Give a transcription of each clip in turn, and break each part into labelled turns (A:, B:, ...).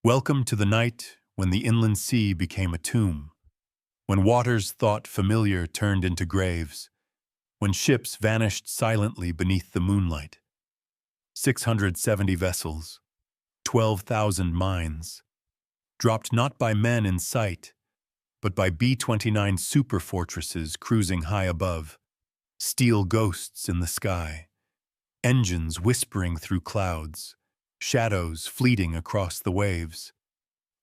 A: Welcome to the night when the inland sea became a tomb, when waters thought familiar turned into graves, when ships vanished silently beneath the moonlight. 670 vessels, 12,000 mines, dropped not by men in sight, but by B-29 Superfortresses cruising high above, steel ghosts in the sky, engines whispering through clouds, shadows fleeting across the waves.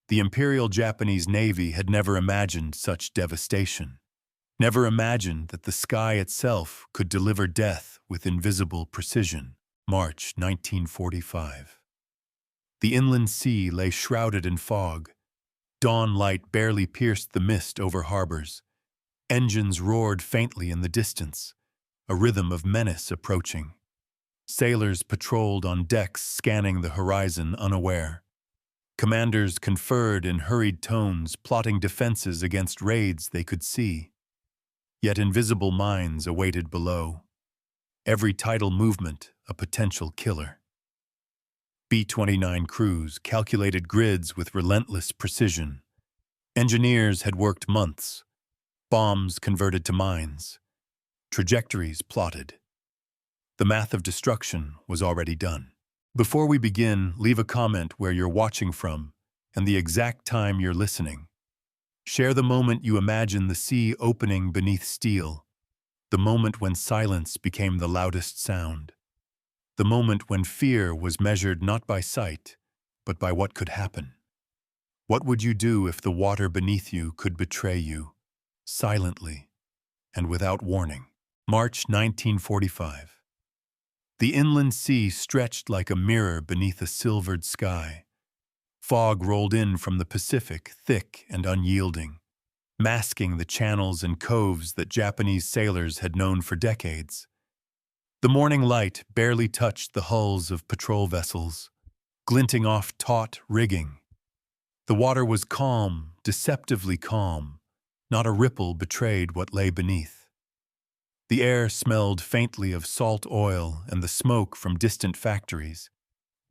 A: The Imperial Japanese Navy had never imagined such devastation, never imagined that the sky itself could deliver death with invisible precision. March 1945. The inland sea lay shrouded in fog. Dawn light barely pierced the mist over harbors. Engines roared faintly in the distance, a rhythm of menace approaching. Sailors patrolled on decks, scanning the horizon unaware. Commanders conferred in hurried tones, plotting defenses against raids they could see. Yet invisible mines awaited below. Every tidal movement a potential killer. B-29 crews calculated grids with relentless precision. Engineers had worked months. Bombs converted to mines. Trajectories plotted. The math of destruction was already done. Before we begin, leave a comment where you're watching from and the exact time you're listening. Share the moment you imagine the sea opening beneath steel, the moment when silence became the loudest sound, the moment when fear was measured not by sight, but by what could happen. What would you do if the water beneath you could betray you, silently and without warning? March 1945. The inland sea stretched like a mirror beneath a silvered sky. Fog rolled in from the Pacific, thick and unyielding, masking the channels and coves that Japanese sailors had known for decades. The morning light barely touched the hulls of patrol vessels, glinting off taut rigging. The water was calm, deceptively calm. Not a ripple betrayed what lay beneath. The air smelled faintly of salt oil and the smoke from distant factories.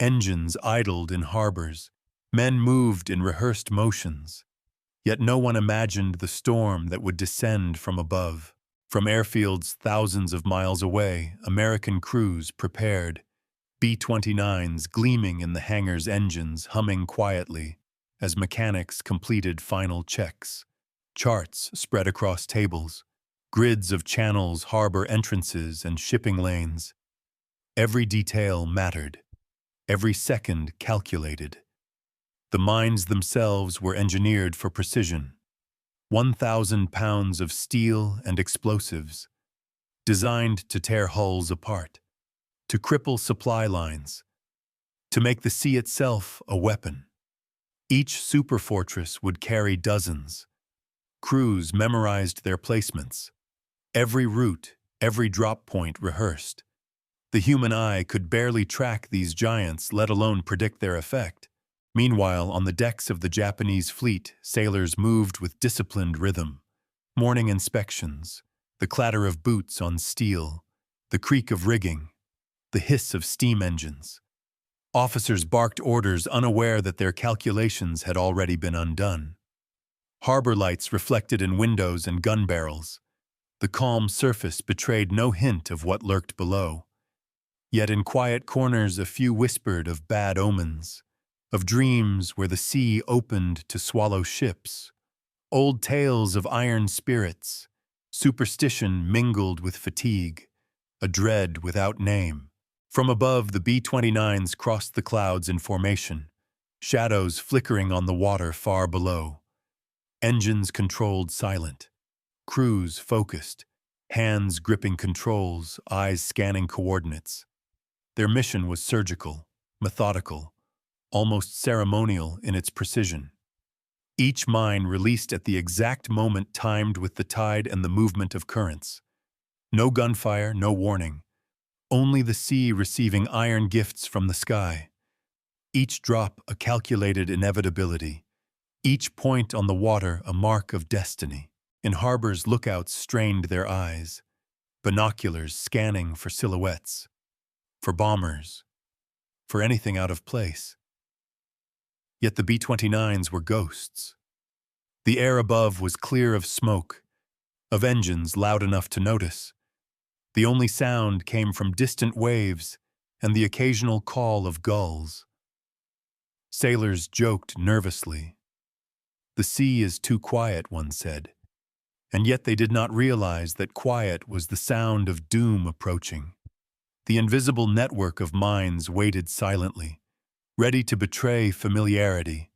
A: Engines idled in harbors. Men moved in rehearsed motions. Yet no one imagined the storm that would descend from above. From airfields thousands of miles away, American crews prepared, B-29s gleaming in the hangars' engines humming quietly as mechanics completed final checks. Charts spread across tables. Grids of channels, harbor entrances, and shipping lanes. Every detail mattered. Every second calculated. The mines themselves were engineered for precision. 1,000 pounds of steel and explosives, designed to tear hulls apart, to cripple supply lines, to make the sea itself a weapon. Each superfortress would carry dozens. Crews memorized their placements. Every route, every drop point rehearsed. The human eye could barely track these giants, let alone predict their effect. Meanwhile, on the decks of the Japanese fleet, sailors moved with disciplined rhythm. Morning inspections, the clatter of boots on steel, the creak of rigging, the hiss of steam engines. Officers barked orders, unaware that their calculations had already been undone. Harbor lights reflected in windows and gun barrels. The calm surface betrayed no hint of what lurked below. Yet in quiet corners a few whispered of bad omens, of dreams where the sea opened to swallow ships, old tales of iron spirits, superstition mingled with fatigue, a dread without name. From above, the B-29s crossed the clouds in formation, shadows flickering on the water far below. Engines controlled silent. Crews focused, hands gripping controls, eyes scanning coordinates. Their mission was surgical, methodical, almost ceremonial in its precision. Each mine released at the exact moment timed with the tide and the movement of currents. No gunfire, no warning. Only the sea receiving iron gifts from the sky. Each drop a calculated inevitability. Each point on the water a mark of destiny. In harbors, lookouts strained their eyes, binoculars scanning for silhouettes, for bombers, for anything out of place. Yet the B-29s were ghosts. The air above was clear of smoke, of engines loud enough to notice. The only sound came from distant waves and the occasional call of gulls. Sailors joked nervously. "The sea is too quiet," one said, and yet they did not realize that quiet was the sound of doom approaching. The invisible network of mines waited silently, ready to betray familiarity,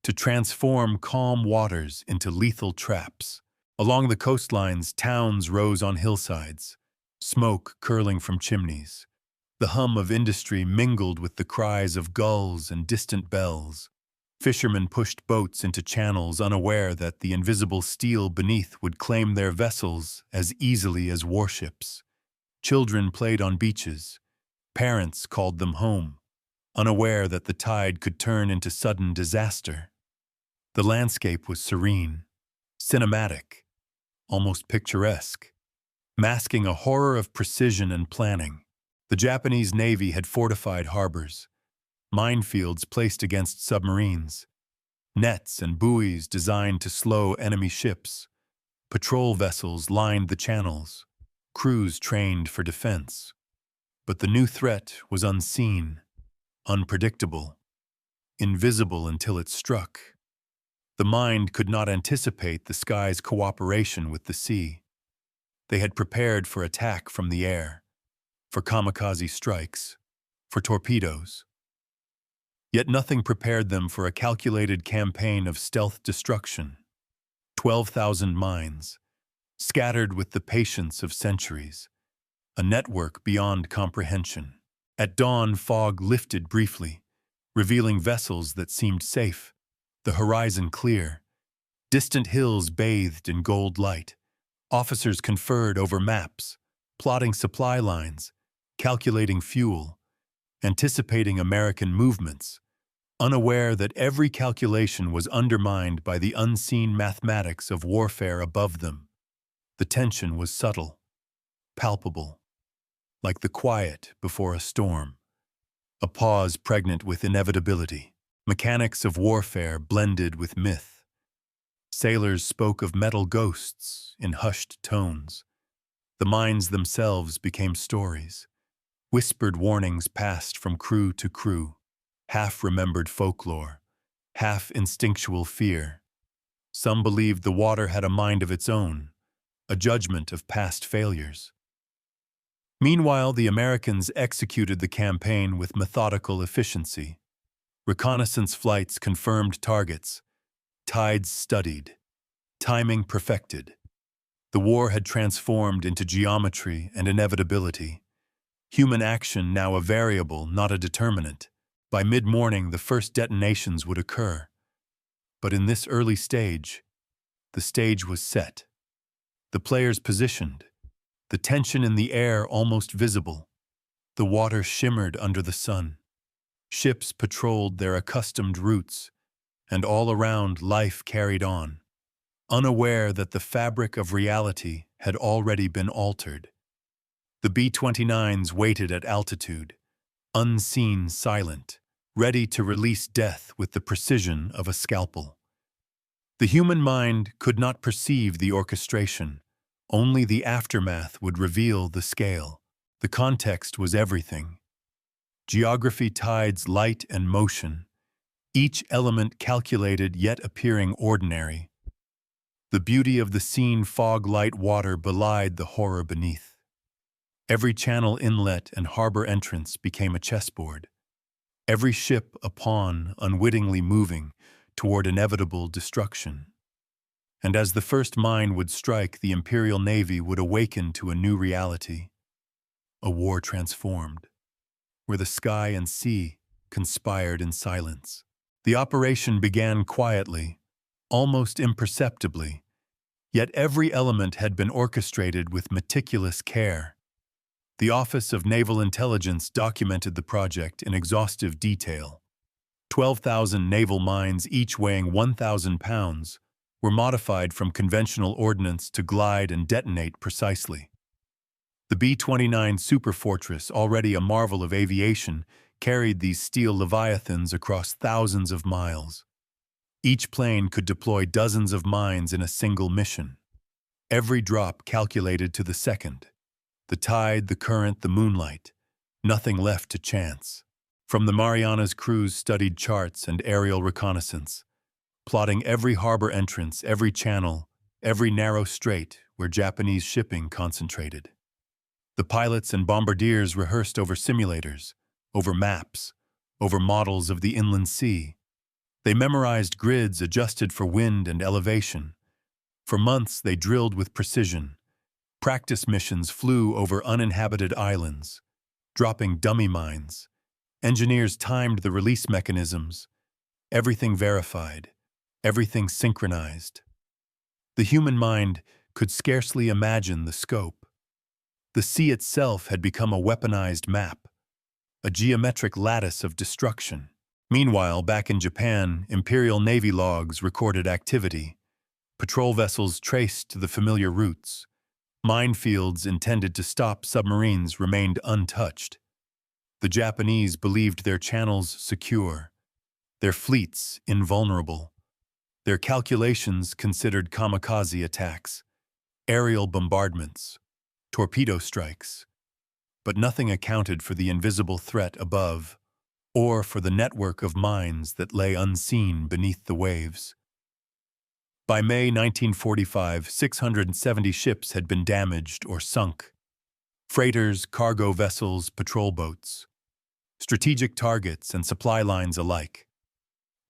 A: to transform calm waters into lethal traps. Along the coastlines, towns rose on hillsides, smoke curling from chimneys. The hum of industry mingled with the cries of gulls and distant bells. Fishermen pushed boats into channels, unaware that the invisible steel beneath would claim their vessels as easily as warships. Children played on beaches. Parents called them home, unaware that the tide could turn into sudden disaster. The landscape was serene, cinematic, almost picturesque, masking a horror of precision and planning. The Japanese Navy had fortified harbors, minefields placed against submarines, nets and buoys designed to slow enemy ships. Patrol vessels lined the channels, crews trained for defense. But the new threat was unseen, unpredictable, invisible until it struck. The mind could not anticipate the sky's cooperation with the sea. They had prepared for attack from the air, for kamikaze strikes, for torpedoes. Yet nothing prepared them for a calculated campaign of stealth destruction. 12,000 mines, scattered with the patience of centuries, a network beyond comprehension. At dawn, fog lifted briefly, revealing vessels that seemed safe, the horizon clear. Distant hills bathed in gold light. Officers conferred over maps, plotting supply lines, calculating fuel, anticipating American movements, unaware that every calculation was undermined by the unseen mathematics of warfare above them. The tension was subtle, palpable, like the quiet before a storm, a pause pregnant with inevitability. Mechanics of warfare blended with myth. Sailors spoke of metal ghosts in hushed tones. The mines themselves became stories. Whispered warnings passed from crew to crew, half-remembered folklore, half-instinctual fear. Some believed the water had a mind of its own, a judgment of past failures. Meanwhile, the Americans executed the campaign with methodical efficiency. Reconnaissance flights confirmed targets, tides studied, timing perfected. The war had transformed into geometry and inevitability. Human action now a variable, not a determinant. By mid-morning, the first detonations would occur. But in this early stage, the stage was set. The players positioned, the tension in the air almost visible. The water shimmered under the sun. Ships patrolled their accustomed routes, and all around life carried on, unaware that the fabric of reality had already been altered. The B-29s waited at altitude, unseen, silent, ready to release death with the precision of a scalpel. The human mind could not perceive the orchestration. Only the aftermath would reveal the scale. The context was everything. Geography tides light and motion, each element calculated yet appearing ordinary. The beauty of the scene, fog, light, water, belied the horror beneath. Every channel, inlet, and harbor entrance became a chessboard. Every ship a pawn, unwittingly moving toward inevitable destruction. And as the first mine would strike, the Imperial Navy would awaken to a new reality. A war transformed, where the sky and sea conspired in silence. The operation began quietly, almost imperceptibly, yet every element had been orchestrated with meticulous care. The Office of Naval Intelligence documented the project in exhaustive detail. 12,000 naval mines, each weighing 1,000 pounds, were modified from conventional ordnance to glide and detonate precisely. The B-29 Superfortress, already a marvel of aviation, carried these steel leviathans across thousands of miles. Each plane could deploy dozens of mines in a single mission. Every drop calculated to the second. The tide, the current, the moonlight. Nothing left to chance. From the Marianas, crews studied charts and aerial reconnaissance, plotting every harbor entrance, every channel, every narrow strait where Japanese shipping concentrated. The pilots and bombardiers rehearsed over simulators, over maps, over models of the inland sea. They memorized grids adjusted for wind and elevation. For months they drilled with precision. Practice missions flew over uninhabited islands, dropping dummy mines. Engineers timed the release mechanisms. Everything verified, everything synchronized. The human mind could scarcely imagine the scope. The sea itself had become a weaponized map, a geometric lattice of destruction. Meanwhile, back in Japan, Imperial Navy logs recorded activity. Patrol vessels traced the familiar routes. Minefields intended to stop submarines remained untouched. The Japanese believed their channels secure, their fleets invulnerable. Their calculations considered kamikaze attacks, aerial bombardments, torpedo strikes. But nothing accounted for the invisible threat above, or for the network of mines that lay unseen beneath the waves. By May 1945, 670 ships had been damaged or sunk. Freighters, cargo vessels, patrol boats. Strategic targets and supply lines alike.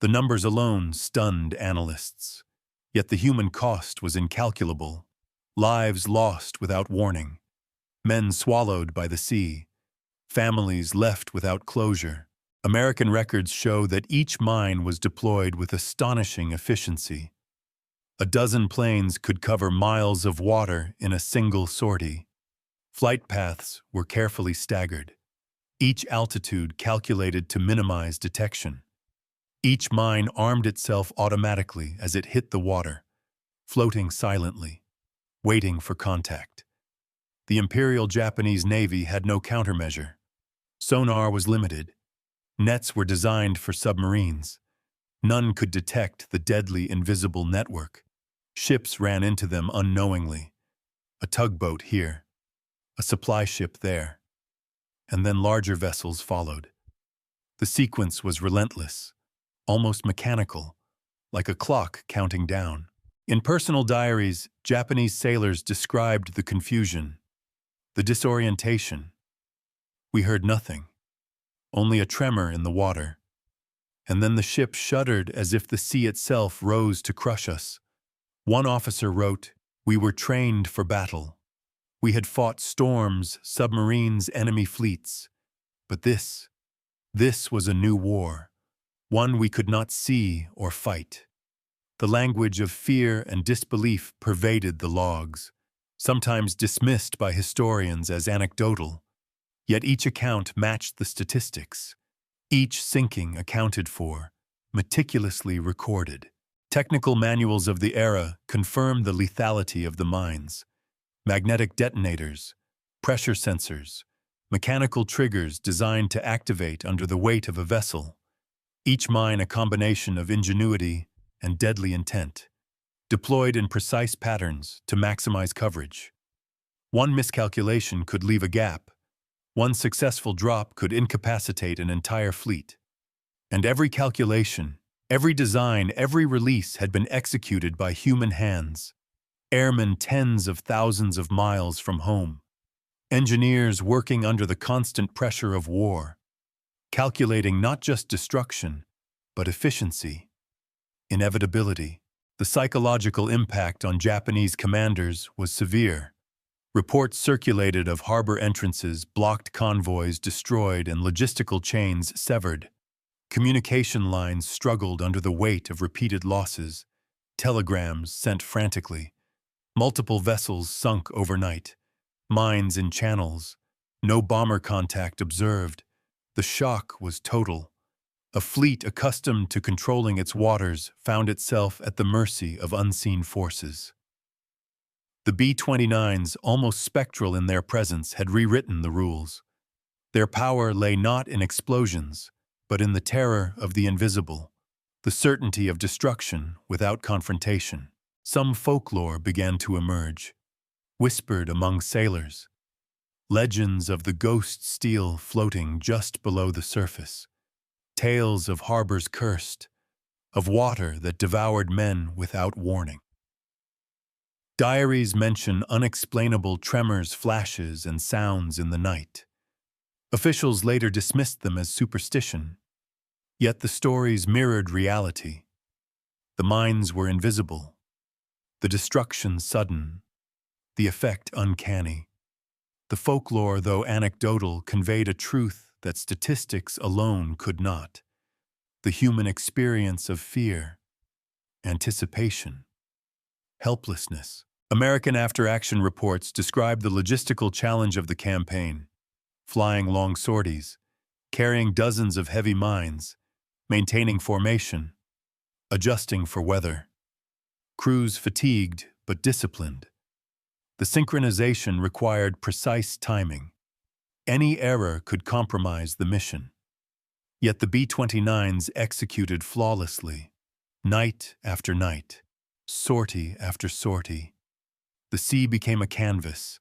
A: The numbers alone stunned analysts. Yet the human cost was incalculable. Lives lost without warning. Men swallowed by the sea. Families left without closure. American records show that each mine was deployed with astonishing efficiency. A dozen planes could cover miles of water in a single sortie. Flight paths were carefully staggered. Each altitude calculated to minimize detection. Each mine armed itself automatically as it hit the water, floating silently, waiting for contact. The Imperial Japanese Navy had no countermeasure. Sonar was limited. Nets were designed for submarines. None could detect the deadly invisible network. Ships ran into them unknowingly. A tugboat here, a supply ship there, and then larger vessels followed. The sequence was relentless, almost mechanical, like a clock counting down. In personal diaries, Japanese sailors described the confusion, the disorientation. We heard nothing, only a tremor in the water. And then the ship shuddered as if the sea itself rose to crush us. One officer wrote, "We were trained for battle. We had fought storms, submarines, enemy fleets. But this was a new war, one we could not see or fight." The language of fear and disbelief pervaded the logs, sometimes dismissed by historians as anecdotal. Yet each account matched the statistics. Each sinking accounted for, meticulously recorded. Technical manuals of the era confirmed the lethality of the mines. Magnetic detonators, pressure sensors, mechanical triggers designed to activate under the weight of a vessel. Each mine a combination of ingenuity and deadly intent, deployed in precise patterns to maximize coverage. One miscalculation could leave a gap. One successful drop could incapacitate an entire fleet. And every calculation, every design, every release had been executed by human hands. Airmen tens of thousands of miles from home. Engineers working under the constant pressure of war. Calculating not just destruction, but efficiency, inevitability. The psychological impact on Japanese commanders was severe. Reports circulated of harbor entrances, blocked convoys destroyed, and logistical chains severed. Communication lines struggled under the weight of repeated losses. Telegrams sent frantically. Multiple vessels sunk overnight. Mines in channels. No bomber contact observed. The shock was total. A fleet accustomed to controlling its waters found itself at the mercy of unseen forces. The B-29s, almost spectral in their presence, had rewritten the rules. Their power lay not in explosions, but in the terror of the invisible, the certainty of destruction without confrontation. Some folklore began to emerge, whispered among sailors, legends of the ghost steel floating just below the surface, tales of harbors cursed, of water that devoured men without warning. Diaries mention unexplainable tremors, flashes, and sounds in the night. Officials later dismissed them as superstition, yet the stories mirrored reality. The mines were invisible, the destruction sudden, the effect uncanny. The folklore, though anecdotal, conveyed a truth that statistics alone could not: the human experience of fear, anticipation, helplessness. American after-action reports describe the logistical challenge of the campaign: flying long sorties, carrying dozens of heavy mines, maintaining formation, adjusting for weather. Crews fatigued but disciplined. The synchronization required precise timing. Any error could compromise the mission. Yet the B-29s executed flawlessly, night after night, sortie after sortie. The sea became a canvas,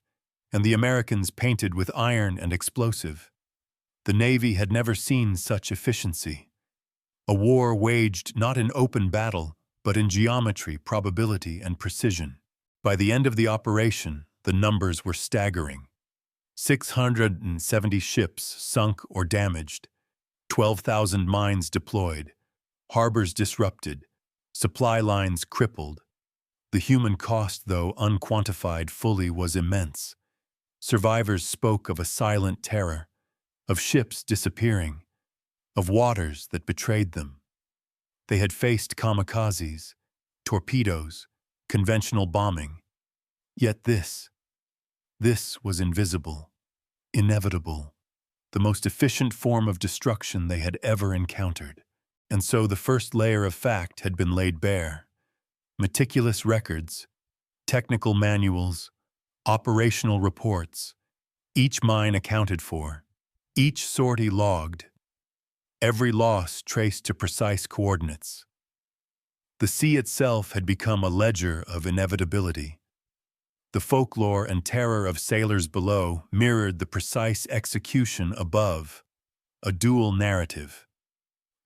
A: and the Americans painted with iron and explosive. The Navy had never seen such efficiency. A war waged not in open battle, but in geometry, probability, and precision. By the end of the operation, the numbers were staggering. 670 ships sunk or damaged, 12,000 mines deployed, harbors disrupted, supply lines crippled. The human cost, though unquantified fully, was immense. Survivors spoke of a silent terror, of ships disappearing, of waters that betrayed them. They had faced kamikazes, torpedoes, conventional bombing. Yet this was invisible, inevitable, the most efficient form of destruction they had ever encountered. And so the first layer of fact had been laid bare. Meticulous records, technical manuals, operational reports, each mine accounted for, each sortie logged, every loss traced to precise coordinates. The sea itself had become a ledger of inevitability. The folklore and terror of sailors below mirrored the precise execution above, a dual narrative.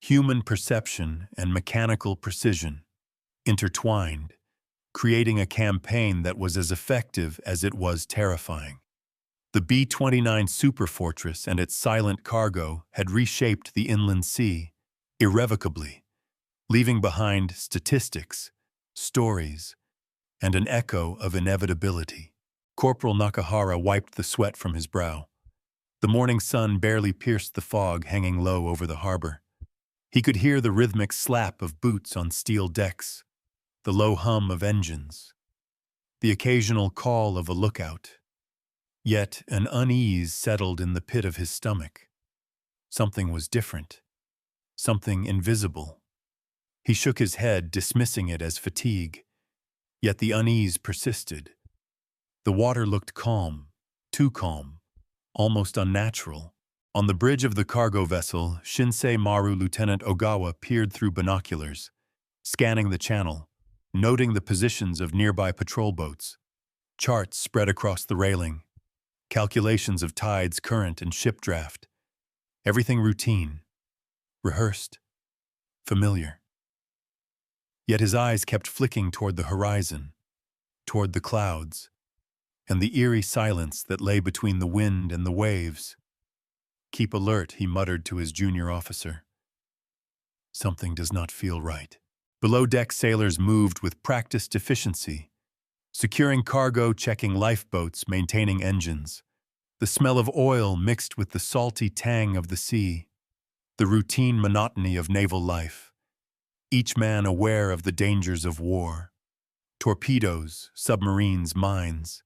A: Human perception and mechanical precision intertwined, creating a campaign that was as effective as it was terrifying. The B-29 Superfortress and its silent cargo had reshaped the inland sea irrevocably, leaving behind statistics, stories, and an echo of inevitability. Corporal Nakahara wiped the sweat from his brow. The morning sun barely pierced the fog hanging low over the harbor. He could hear the rhythmic slap of boots on steel decks, the low hum of engines, the occasional call of a lookout. Yet an unease settled in the pit of his stomach. Something was different, something invisible. He shook his head, dismissing it as fatigue. Yet the unease persisted. The water looked calm, too calm, almost unnatural. On the bridge of the cargo vessel, Shinsei Maru Lieutenant Ogawa peered through binoculars, scanning the channel, noting the positions of nearby patrol boats. Charts spread across the railing, calculations of tides, current, and ship draft. Everything routine, rehearsed, familiar. Yet his eyes kept flicking toward the horizon, toward the clouds, and the eerie silence that lay between the wind and the waves. "Keep alert," he muttered to his junior officer. "Something does not feel right." Below-deck sailors moved with practiced efficiency, securing cargo, checking lifeboats, maintaining engines. The smell of oil mixed with the salty tang of the sea, the routine monotony of naval life. Each man aware of the dangers of war. Torpedoes, submarines, mines.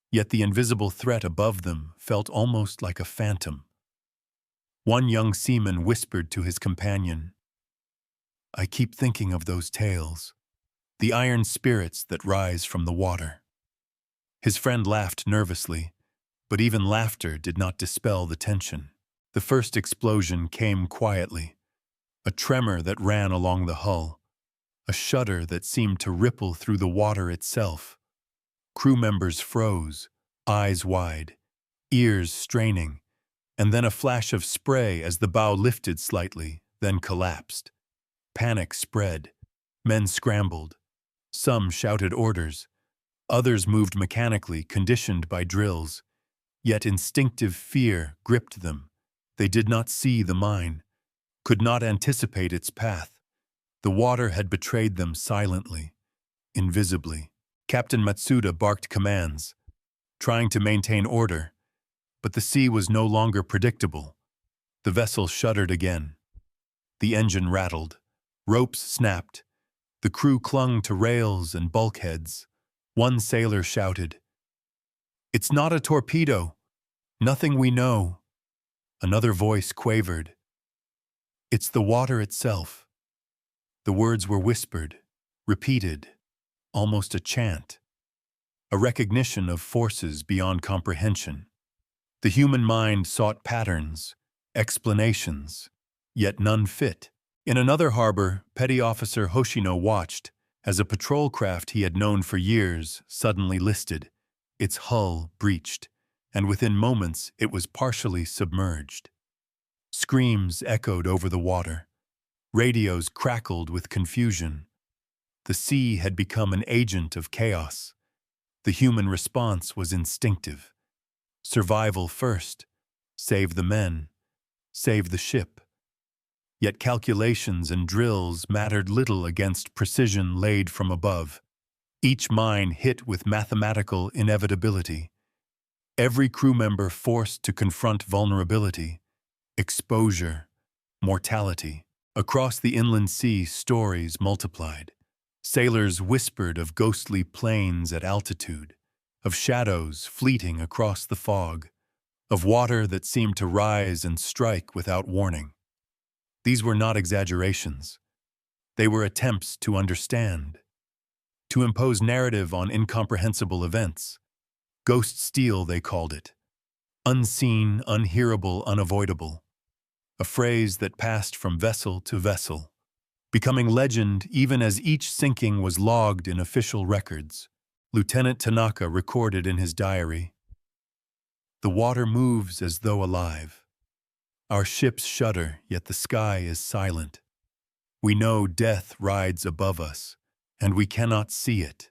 A: Yet the invisible threat above them felt almost like a phantom. One young seaman whispered to his companion, "I keep thinking of those tales, the iron spirits that rise from the water." His friend laughed nervously, But even laughter did not dispel the tension. The first explosion came quietly, a tremor that ran along the hull, a shudder that seemed to ripple through the water itself. Crew members froze, eyes wide, ears straining, and then a flash of spray as the bow lifted slightly, then collapsed. Panic spread. Men scrambled. Some shouted orders. Others moved mechanically, conditioned by drills. Yet instinctive fear gripped them. They did not see the mine, could not anticipate its path. The water had betrayed them silently, invisibly. Captain Matsuda barked commands, trying to maintain order, but the sea was no longer predictable. The vessel shuddered again. The engine rattled. Ropes snapped. The crew clung to rails and bulkheads. One sailor shouted, "It's not a torpedo. Nothing we know." Another voice quavered, "It's the water itself." The words were whispered, repeated, almost a chant, a recognition of forces beyond comprehension. The human mind sought patterns, explanations, yet none fit. In another harbor, Petty Officer Hoshino watched as a patrol craft he had known for years suddenly listed, its hull breached, and within moments it was partially submerged. Screams echoed over the water. Radios crackled with confusion. The sea had become an agent of chaos. The human response was instinctive. Survival first. Save the men. Save the ship. Yet calculations and drills mattered little against precision laid from above. Each mine hit with mathematical inevitability. Every crew member forced to confront vulnerability, exposure, mortality. Across the inland sea, stories multiplied. Sailors whispered of ghostly planes at altitude, of shadows fleeting across the fog, of water that seemed to rise and strike without warning. These were not exaggerations. They were attempts to understand, to impose narrative on incomprehensible events. Ghost steel, they called it. Unseen, unhearable, unavoidable. A phrase that passed from vessel to vessel, becoming legend even as each sinking was logged in official records. Lieutenant Tanaka recorded in his diary, "The water moves as though alive. Our ships shudder, yet the sky is silent. We know death rides above us, and we cannot see it."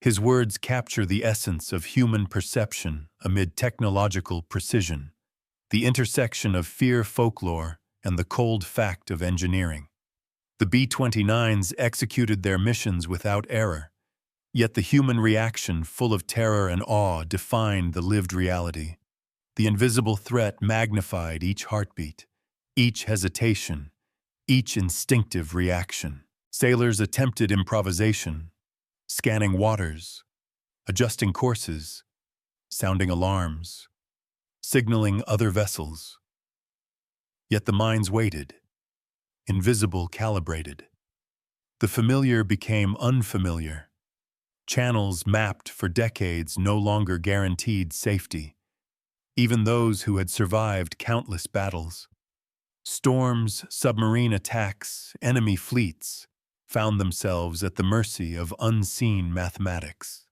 A: His words capture the essence of human perception amid technological precision, the intersection of fear folklore and the cold fact of engineering. The B-29s executed their missions without error, yet the human reaction, full of terror and awe, defined the lived reality. The invisible threat magnified each heartbeat, each hesitation, each instinctive reaction. Sailors attempted improvisation, scanning waters, adjusting courses, sounding alarms, signaling other vessels. Yet the minds waited, invisible, calibrated. The familiar became unfamiliar. Channels mapped for decades no longer guaranteed safety. Even those who had survived countless battles. Storms, submarine attacks, enemy fleets found themselves at the mercy of unseen mathematics.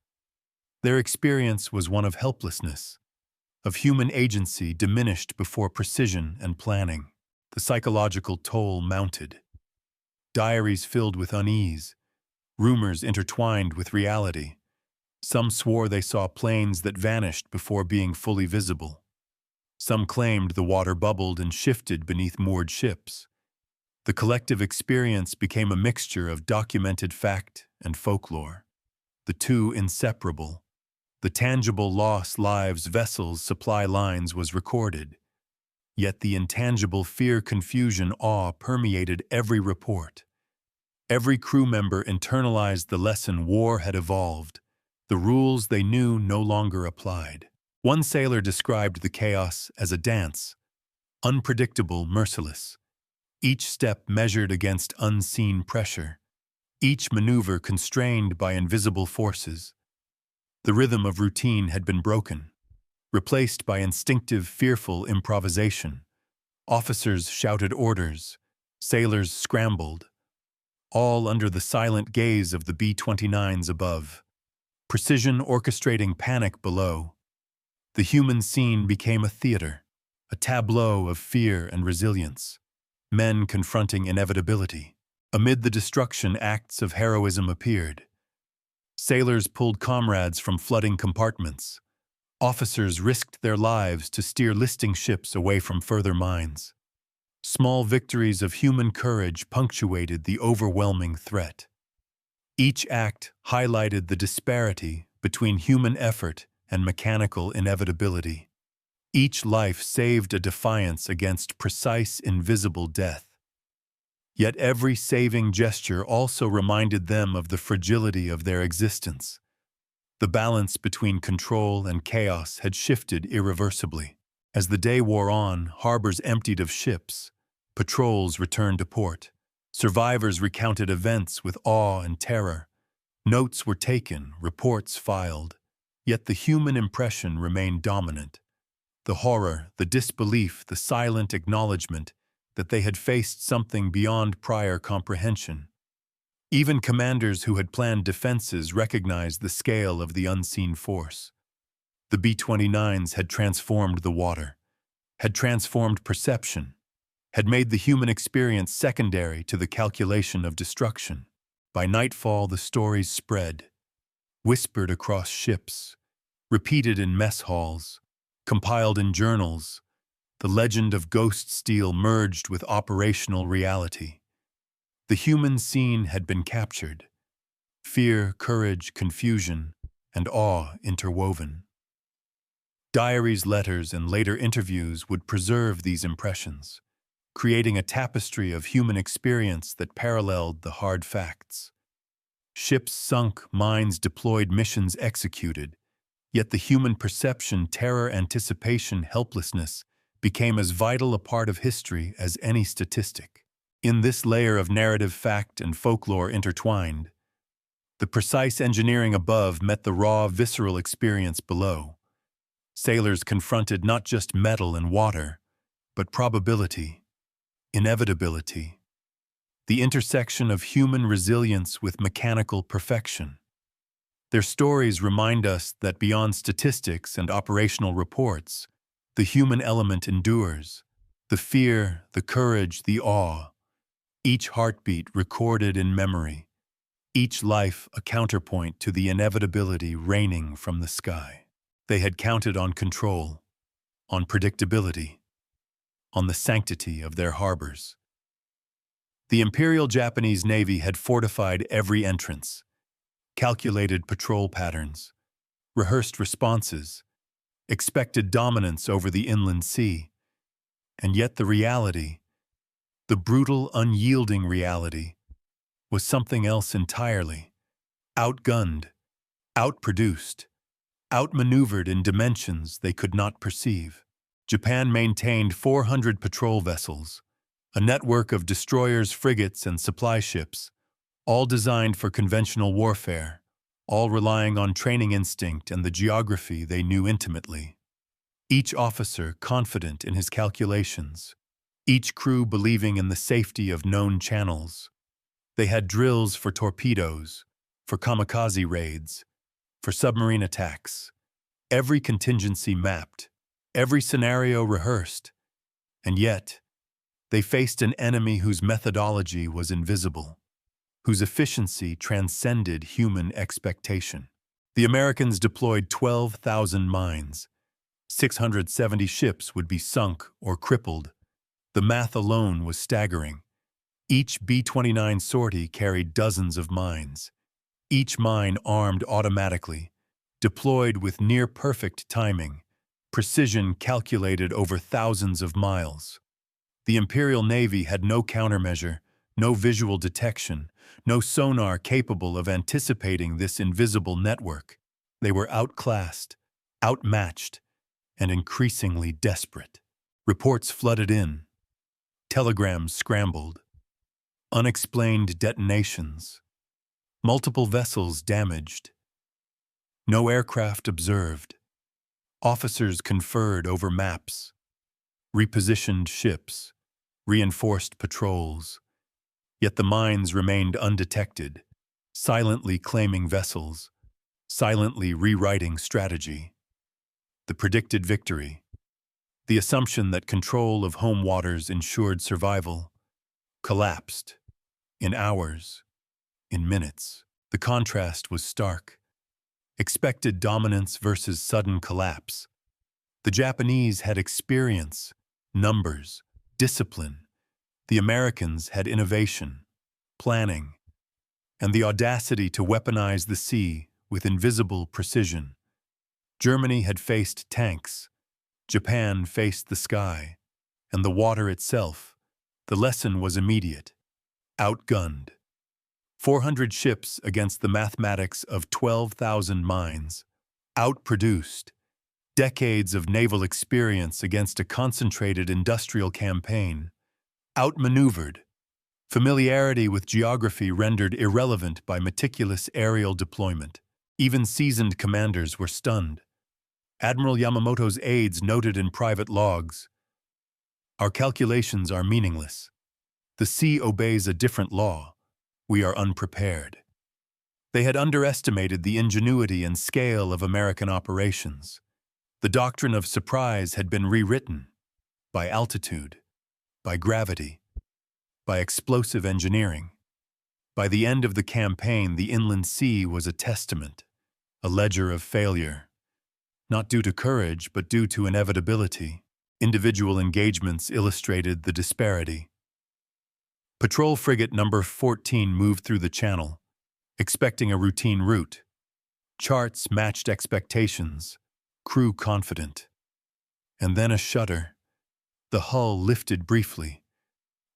A: Their experience was one of helplessness, of human agency diminished before precision and planning. The psychological toll mounted. Diaries filled with unease, rumors intertwined with reality. Some swore they saw planes that vanished before being fully visible. Some claimed the water bubbled and shifted beneath moored ships. The collective experience became a mixture of documented fact and folklore, the two inseparable. The tangible loss, lives, vessels, supply lines was recorded. Yet the intangible fear, confusion, awe permeated every report. Every crew member internalized the lesson: war had evolved. The rules they knew no longer applied. One sailor described the chaos as a dance, unpredictable, merciless. Each step measured against unseen pressure. Each maneuver constrained by invisible forces. The rhythm of routine had been broken. replaced by instinctive, fearful improvisation. Officers shouted orders, sailors scrambled, all under the silent gaze of the B-29s above, precision orchestrating panic below. The human scene became a theater, a tableau of fear and resilience, men confronting inevitability. Amid the destruction, acts of heroism appeared. Sailors pulled comrades from flooding compartments. Officers risked their lives to steer listing ships away from further mines. Small victories of human courage punctuated the overwhelming threat. Each act highlighted the disparity between human effort and mechanical inevitability. Each life saved a defiance against precise, invisible death. Yet every saving gesture also reminded them of the fragility of their existence. The balance between control and chaos had shifted irreversibly. As the day wore on, harbors emptied of ships, patrols returned to port. Survivors recounted events with awe and terror. Notes were taken, reports filed. Yet the human impression remained dominant. The horror, the disbelief, the silent acknowledgement that they had faced something beyond prior comprehension. Even commanders who had planned defenses recognized the scale of the unseen force. The B-29s had transformed the water, had transformed perception, had made the human experience secondary to the calculation of destruction. By nightfall, the stories spread, whispered across ships, repeated in mess halls, compiled in journals. The legend of Ghost Steel merged with operational reality. The human scene had been captured. Fear, courage, confusion, and awe interwoven. Diaries, letters, and later interviews would preserve these impressions, creating a tapestry of human experience that paralleled the hard facts. Ships sunk, mines deployed, missions executed, yet the human perception, terror, anticipation, helplessness became as vital a part of history as any statistic. In this layer of narrative, fact, and folklore intertwined, the precise engineering above met the raw, visceral experience below. Sailors confronted not just metal and water, but probability, inevitability, the intersection of human resilience with mechanical perfection. Their stories remind us that beyond statistics and operational reports, the human element endures. The fear, the courage, the awe, each heartbeat recorded in memory, each life a counterpoint to the inevitability raining from the sky. They had counted on control, on predictability, on the sanctity of their harbors. The Imperial Japanese Navy had fortified every entrance, calculated patrol patterns, rehearsed responses, expected dominance over the inland sea. And yet the reality, the brutal, unyielding reality, was something else entirely. Outgunned, outproduced, outmaneuvered in dimensions they could not perceive. Japan maintained 400 patrol vessels, a network of destroyers, frigates, and supply ships, all designed for conventional warfare, all relying on training instinct and the geography they knew intimately. Each officer confident in his calculations, each crew believing in the safety of known channels. They had drills for torpedoes, for kamikaze raids, for submarine attacks, every contingency mapped, every scenario rehearsed, and yet they faced an enemy whose methodology was invisible, whose efficiency transcended human expectation. The Americans deployed 12,000 mines. 670 ships would be sunk or crippled. The math alone was staggering. Each B-29 sortie carried dozens of mines, each mine armed automatically, deployed with near-perfect timing, precision calculated over thousands of miles. The Imperial Navy had no countermeasure, no visual detection, no sonar capable of anticipating this invisible network. They were outclassed, outmatched, and increasingly desperate. Reports flooded in. Telegrams scrambled. Unexplained detonations. Multiple vessels damaged. No aircraft observed. Officers conferred over maps, repositioned ships, reinforced patrols. Yet the mines remained undetected, silently claiming vessels, silently rewriting strategy. The predicted victory, the assumption that control of home waters ensured survival, collapsed in hours, in minutes. The contrast was stark. Expected dominance versus sudden collapse. The Japanese had experience, numbers, discipline. The Americans had innovation, planning, and the audacity to weaponize the sea with invisible precision. Germany had faced tanks, Japan faced the sky, and the water itself. The lesson was immediate. Outgunned. 400 ships against the mathematics of 12,000 mines. Outproduced. Decades of naval experience against a concentrated industrial campaign. Outmaneuvered. Familiarity with geography rendered irrelevant by meticulous aerial deployment. Even seasoned commanders were stunned. Admiral Yamamoto's aides noted in private logs, "Our calculations are meaningless. The sea obeys a different law. We are unprepared." They had underestimated the ingenuity and scale of American operations. The doctrine of surprise had been rewritten by altitude, by gravity, by explosive engineering. By the end of the campaign, the inland sea was a testament, a ledger of failure. Not due to courage, but due to inevitability. Individual engagements illustrated the disparity. Patrol frigate number 14 moved through the channel, expecting a routine route. Charts matched expectations, crew confident. And then a shudder. The hull lifted briefly.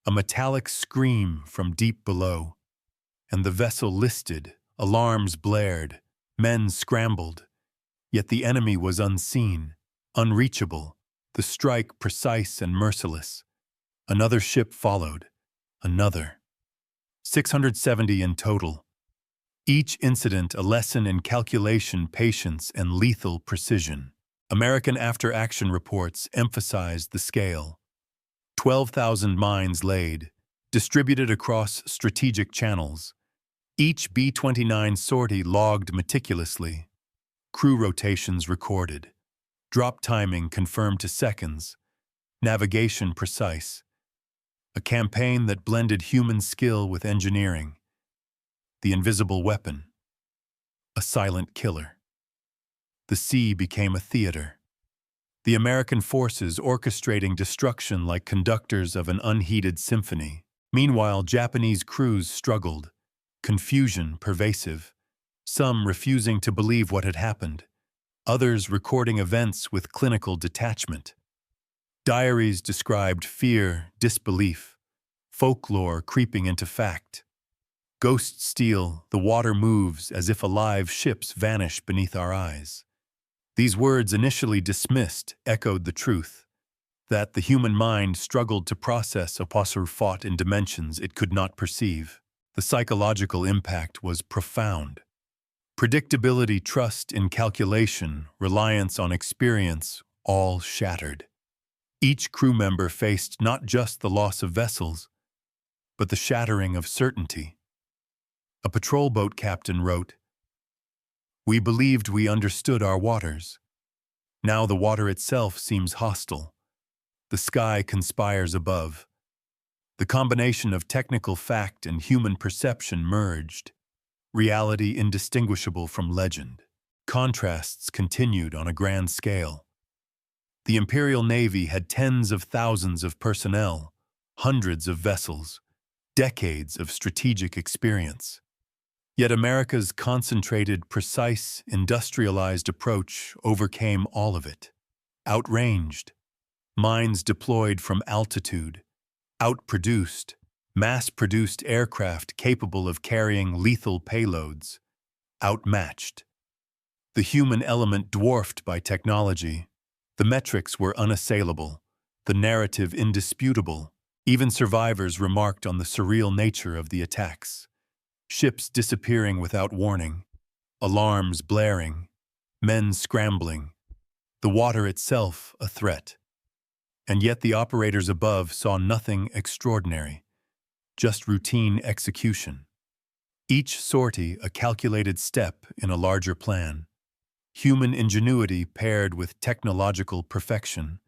A: A metallic scream from deep below. And the vessel listed, alarms blared, men scrambled. Yet the enemy was unseen, unreachable, the strike precise and merciless. Another ship followed. Another. 670 in total. Each incident a lesson in calculation, patience, and lethal precision. American after-action reports emphasized the scale. 12,000 mines laid, distributed across strategic channels. Each B-29 sortie logged meticulously. Crew rotations recorded. Drop timing confirmed to seconds. Navigation precise. A campaign that blended human skill with engineering. The invisible weapon. A silent killer. The sea became a theater. The American forces orchestrating destruction like conductors of an unheeded symphony. Meanwhile, Japanese crews struggled. Confusion pervasive. Some refusing to believe what had happened. Others recording events with clinical detachment. Diaries described fear, disbelief, folklore creeping into fact. Ghost steel, the water moves as if alive ships vanish beneath our eyes. These words, initially dismissed, echoed the truth, that the human mind struggled to process a poser fought in dimensions it could not perceive. The psychological impact was profound. Predictability, trust in calculation, reliance on experience, all shattered. Each crew member faced not just the loss of vessels, but the shattering of certainty. A patrol boat captain wrote, "We believed we understood our waters. Now the water itself seems hostile. The sky conspires above. The combination of technical fact and human perception merged. Reality indistinguishable from legend. Contrasts continued on a grand scale. The Imperial Navy had tens of thousands of personnel, hundreds of vessels, decades of strategic experience. Yet America's concentrated, precise, industrialized approach overcame all of it. Outranged, mines deployed from altitude, outproduced, mass-produced aircraft capable of carrying lethal payloads, outmatched. The human element dwarfed by technology. The metrics were unassailable, the narrative indisputable. Even survivors remarked on the surreal nature of the attacks. Ships disappearing without warning, alarms blaring, men scrambling. the water itself a threat. And yet the operators above saw nothing extraordinary, just routine execution. Each sortie a calculated step in a larger plan. Human ingenuity paired with technological perfection.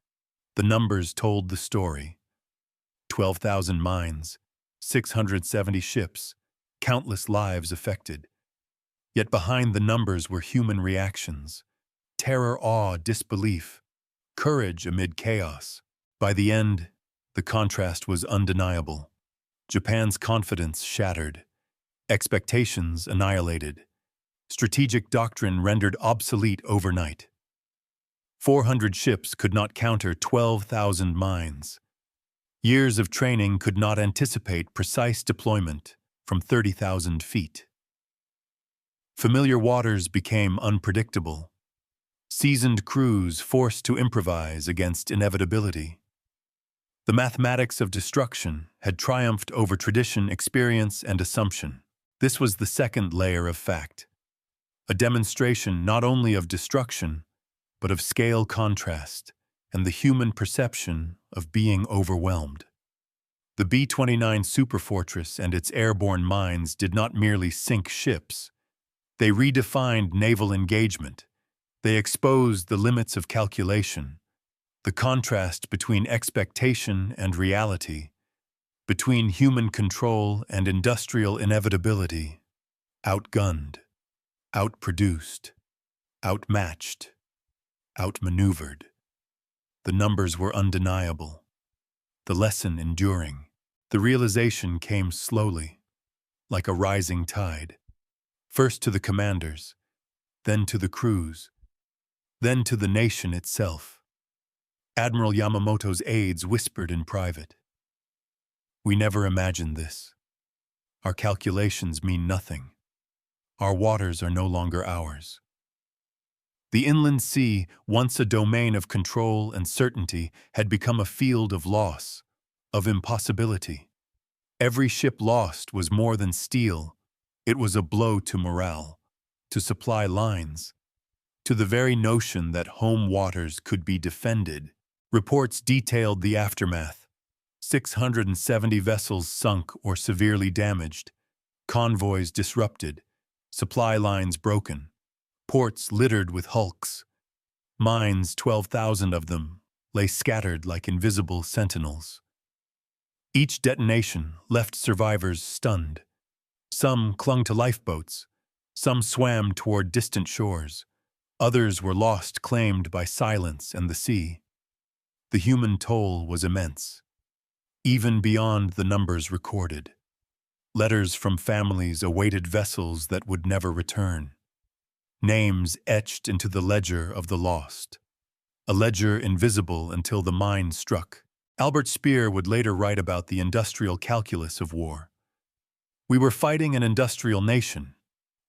A: The numbers told the story. 12,000 mines, 670 ships, countless lives affected. Yet behind the numbers were human reactions. Terror, awe, disbelief, courage amid chaos. By the end, the contrast was undeniable. Japan's confidence shattered, expectations annihilated, strategic doctrine rendered obsolete overnight. 400 ships could not counter 12,000 mines. Years of training could not anticipate precise deployment from 30,000 feet. Familiar waters became unpredictable. Seasoned crews forced to improvise against inevitability. The mathematics of destruction had triumphed over tradition, experience, and assumption. This was the second layer of fact, a demonstration not only of destruction, but of scale contrast and the human perception of being overwhelmed. The B-29 Superfortress and its airborne mines did not merely sink ships. They redefined naval engagement. They exposed the limits of calculation, the contrast between expectation and reality, between human control and industrial inevitability. Outgunned, outproduced, outmatched, outmaneuvered. The numbers were undeniable, the lesson enduring. The realization came slowly, like a rising tide. First to the commanders, then to the crews, then to the nation itself. Admiral Yamamoto's aides whispered in private, "We never imagined this. Our calculations mean nothing. Our waters are no longer ours." The inland sea, once a domain of control and certainty, had become a field of loss, of impossibility. Every ship lost was more than steel. It was a blow to morale, to supply lines, to the very notion that home waters could be defended. Reports detailed the aftermath. 670 vessels sunk or severely damaged, convoys disrupted, supply lines broken, ports littered with hulks. Mines, 12,000 of them, lay scattered like invisible sentinels. Each detonation left survivors stunned. Some clung to lifeboats, some swam toward distant shores, others were lost, claimed by silence and the sea. The human toll was immense, even beyond the numbers recorded. Letters from families awaited vessels that would never return. Names etched into the ledger of the lost, a ledger invisible until the mine struck. Albert Speer would later write about the industrial calculus of war. We were fighting an industrial nation,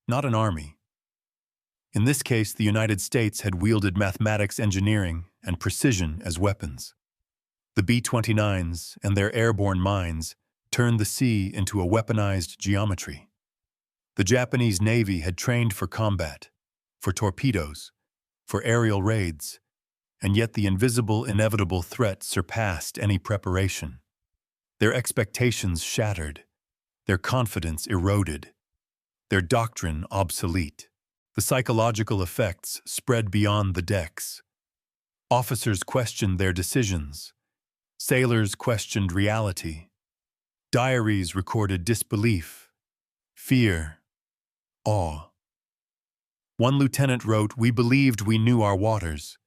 A: not an army. In this case, the United States had wielded mathematics, engineering, and precision as weapons. The B-29s and their airborne mines turned the sea into a weaponized geometry. The Japanese Navy had trained for combat, for torpedoes, for aerial raids, and yet the invisible, inevitable threat surpassed any preparation. Their expectations shattered, their confidence eroded, their doctrine obsolete. The psychological effects spread beyond the decks. Officers questioned their decisions. Sailors questioned reality. Diaries recorded disbelief, fear, awe. One lieutenant wrote, "We believed we knew our waters,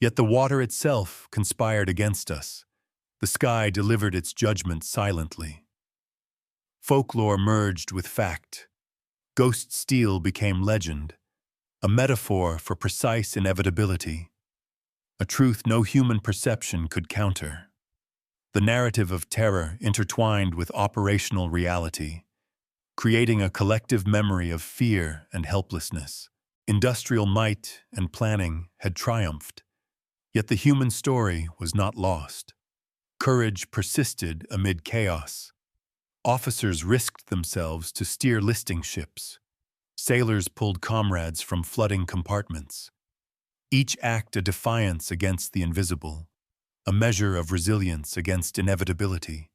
A: yet the water itself conspired against us. The sky delivered its judgment silently." Folklore merged with fact. Ghost steel became legend, a metaphor for precise inevitability, a truth no human perception could counter. The narrative of terror intertwined with operational reality, creating a collective memory of fear and helplessness. Industrial might and planning had triumphed, yet the human story was not lost. Courage persisted amid chaos. Officers risked themselves to steer listing ships. Sailors pulled comrades from flooding compartments. each act a defiance against the invisible, a measure of resilience against inevitability.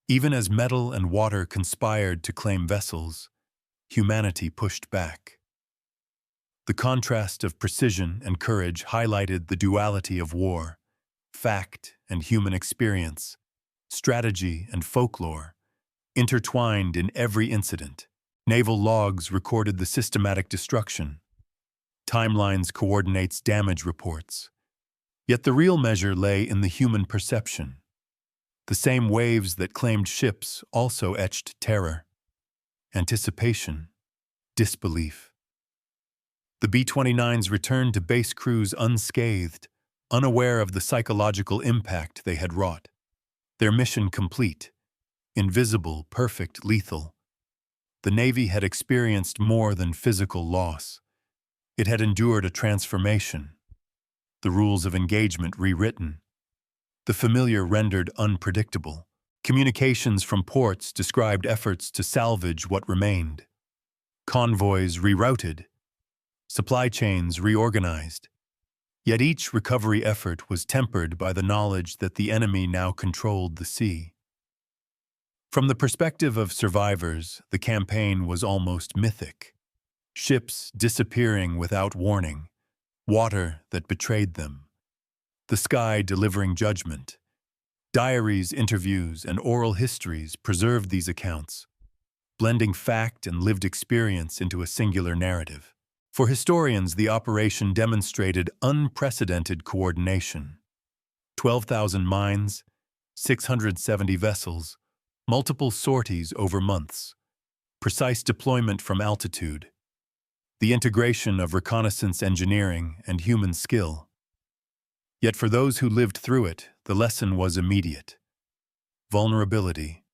A: Even as metal and water conspired to claim vessels, humanity pushed back. The contrast of precision and courage highlighted the duality of war, fact and human experience, strategy and folklore, intertwined in every incident. Naval logs recorded the systematic destruction. Timelines coordinates damage reports. Yet the real measure lay in the human perception. The same waves that claimed ships also etched terror, anticipation, disbelief. The B-29s returned to base crews unscathed, unaware of the psychological impact they had wrought. Their mission complete, invisible, perfect, lethal. The Navy had experienced more than physical loss. It had endured a transformation. The rules of engagement rewritten. The familiar rendered unpredictable. Communications from ports described efforts to salvage what remained. Convoys rerouted. Supply chains reorganized. Yet each recovery effort was tempered by the knowledge that the enemy now controlled the sea. From the perspective of survivors, the campaign was almost mythic. Ships disappearing without warning, water that betrayed them, the sky delivering judgment. Diaries, interviews, and oral histories preserved these accounts, blending fact and lived experience into a singular narrative. For historians, the operation demonstrated unprecedented coordination. 12,000 mines, 670 vessels, multiple sorties over months, precise deployment from altitude, the integration of reconnaissance engineering and human skill. Yet for those who lived through it, the lesson was immediate. Vulnerability,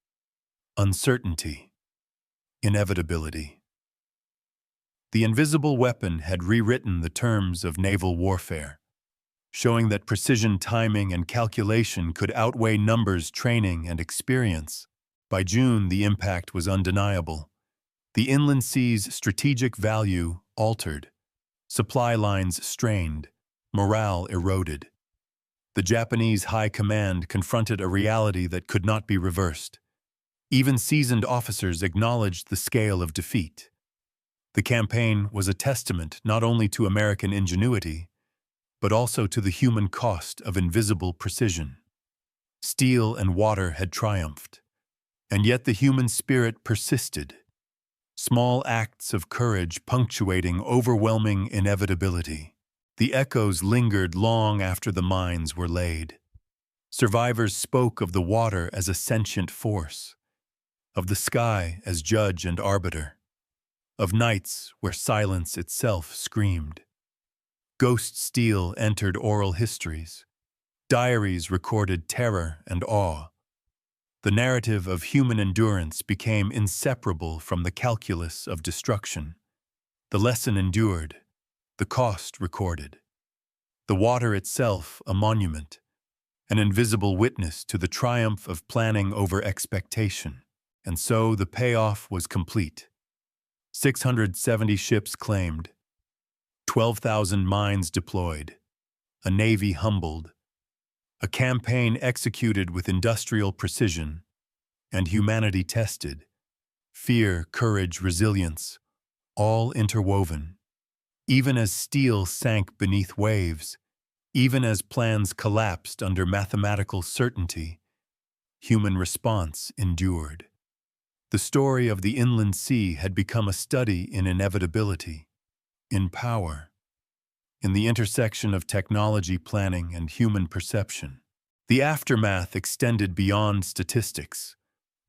A: uncertainty, inevitability. The invisible weapon had rewritten the terms of naval warfare, showing that precision, timing, and calculation could outweigh numbers, training, and experience. By June, the impact was undeniable. The inland sea's strategic value altered, supply lines strained, morale eroded. The Japanese high command confronted a reality that could not be reversed. Even seasoned officers acknowledged the scale of defeat. The campaign was a testament not only to American ingenuity, but also to the human cost of invisible precision. Steel and water had triumphed, and yet the human spirit persisted. Small acts of courage punctuating overwhelming inevitability. The echoes lingered long after the mines were laid. Survivors spoke of the water as a sentient force, of the sky as judge and arbiter, of nights where silence itself screamed. Ghost steel entered oral histories. Diaries recorded terror and awe. The narrative of human endurance became inseparable from the calculus of destruction. The lesson endured, the cost recorded. The water itself a monument, an invisible witness to the triumph of planning over expectation. And so the payoff was complete. 670 ships claimed, 12,000 mines deployed, a navy humbled, a campaign executed with industrial precision, and humanity tested. Fear, courage, resilience, all interwoven. Even as steel sank beneath waves, even as plans collapsed under mathematical certainty, human response endured. The story of the inland sea had become a study in inevitability, in power, in the intersection of technology planning and human perception. The aftermath extended beyond statistics.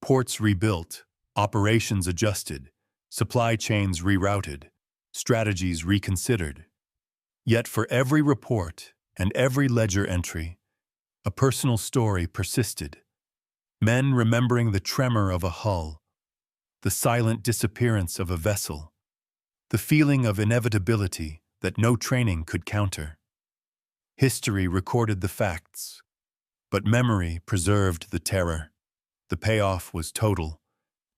A: Ports rebuilt, operations adjusted, supply chains rerouted, strategies reconsidered. Yet for every report and every ledger entry, a personal story persisted. Men remembering the tremor of a hull, the silent disappearance of a vessel, the feeling of inevitability that no training could counter. History recorded the facts, but memory preserved the terror. The payoff was total,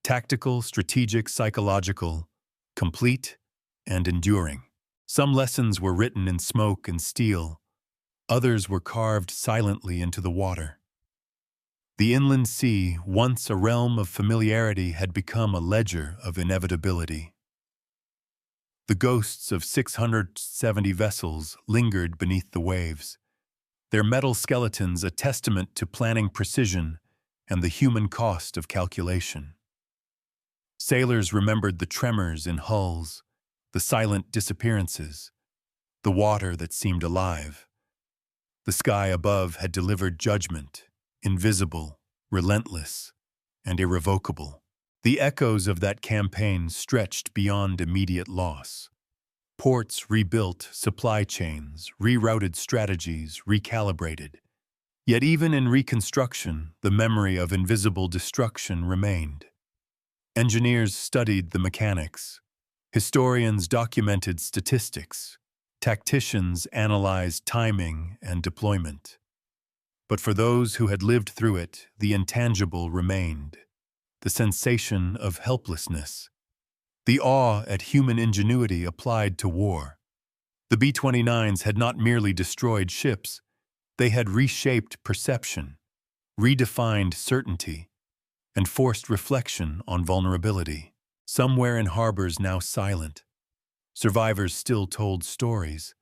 A: tactical, strategic, psychological, complete, and enduring. Some lessons were written in smoke and steel, others were carved silently into the water. The inland sea, once a realm of familiarity, had become a ledger of inevitability. The ghosts of 670 vessels lingered beneath the waves, their metal skeletons a testament to planning precision and the human cost of calculation. Sailors remembered the tremors in hulls, the silent disappearances, the water that seemed alive. The sky above had delivered judgment, invisible, relentless, and irrevocable. The echoes of that campaign stretched beyond immediate loss. Ports rebuilt, supply chains, rerouted strategies, recalibrated. Yet even in reconstruction, the memory of invisible destruction remained. Engineers studied the mechanics. Historians documented statistics. Tacticians analyzed timing and deployment. But for those who had lived through it, the intangible remained. The sensation of helplessness. The awe at human ingenuity applied to war. The B-29s had not merely destroyed ships, they had reshaped perception, redefined certainty, and forced reflection on vulnerability. Somewhere in harbors now silent, survivors still told stories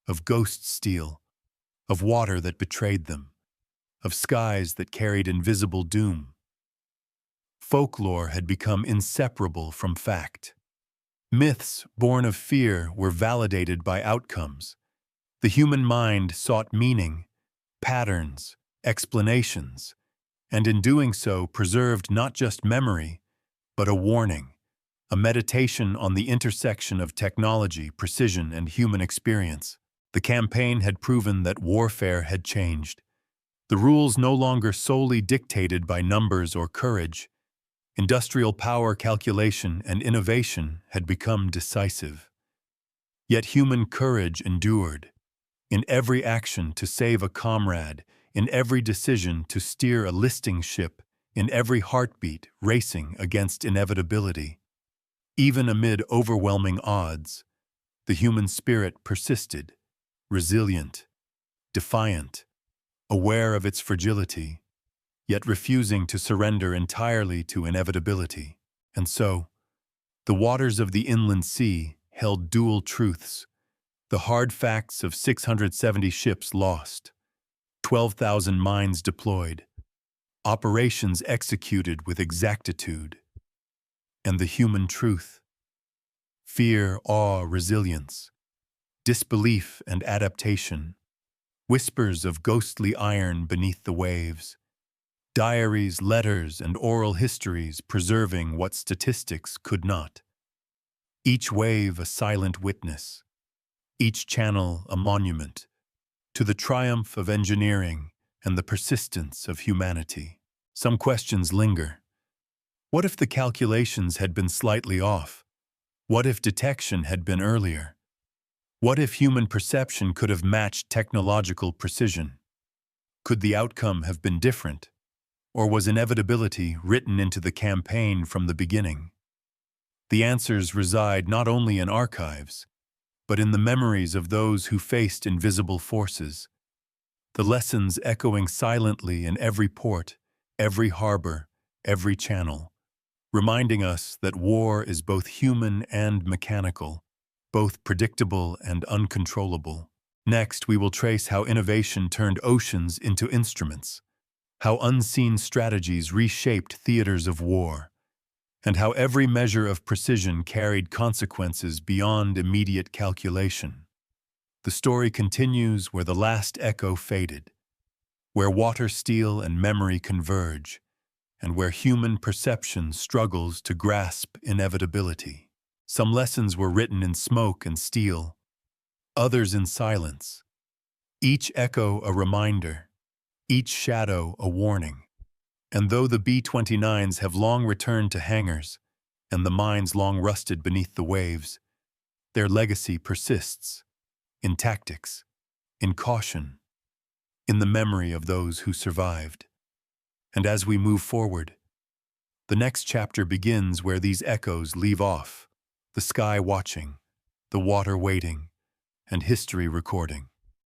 A: of ghost steel, of water that betrayed them, of skies that carried invisible doom. Folklore had become inseparable from fact. Myths born of fear were validated by outcomes. The human mind sought meaning, patterns, explanations, and in doing so preserved not just memory, but a warning, a meditation on the intersection of technology, precision, and human experience. The campaign had proven that warfare had changed. The rules no longer solely dictated by numbers or courage. Industrial power, calculation, and innovation had become decisive. Yet human courage endured. In every action to save a comrade, in every decision to steer a listing ship, in every heartbeat racing against inevitability. Even amid overwhelming odds, the human spirit persisted, resilient, defiant, aware of its fragility, yet refusing to surrender entirely to inevitability. And so, the waters of the inland sea held dual truths, the hard facts of 670 ships lost, 12,000 mines deployed, operations executed with exactitude, and the human truth, fear, awe, resilience, disbelief and adaptation, whispers of ghostly iron beneath the waves, diaries, letters, and oral histories preserving what statistics could not. Each wave a silent witness, each channel a monument to the triumph of engineering and the persistence of humanity. Some questions linger. What if the calculations had been slightly off? What if detection had been earlier? What if human perception could have matched technological precision? Could the outcome have been different? Or was inevitability written into the campaign from the beginning? The answers reside not only in archives, but in the memories of those who faced invisible forces, the lessons echoing silently in every port, every harbor, every channel, reminding us that war is both human and mechanical, both predictable and uncontrollable. Next, we will trace how innovation turned oceans into instruments, how unseen strategies reshaped theaters of war, and how every measure of precision carried consequences beyond immediate calculation. The story continues where the last echo faded, where water, steel, and memory converge, and where human perception struggles to grasp inevitability. Some lessons were written in smoke and steel, others in silence. Each echo a reminder, each shadow a warning. And though the B-29s have long returned to hangars, and the mines long rusted beneath the waves, their legacy persists, in tactics, in caution, in the memory of those who survived. And as we move forward, the next chapter begins where these echoes leave off, the sky watching, the water waiting, and history recording.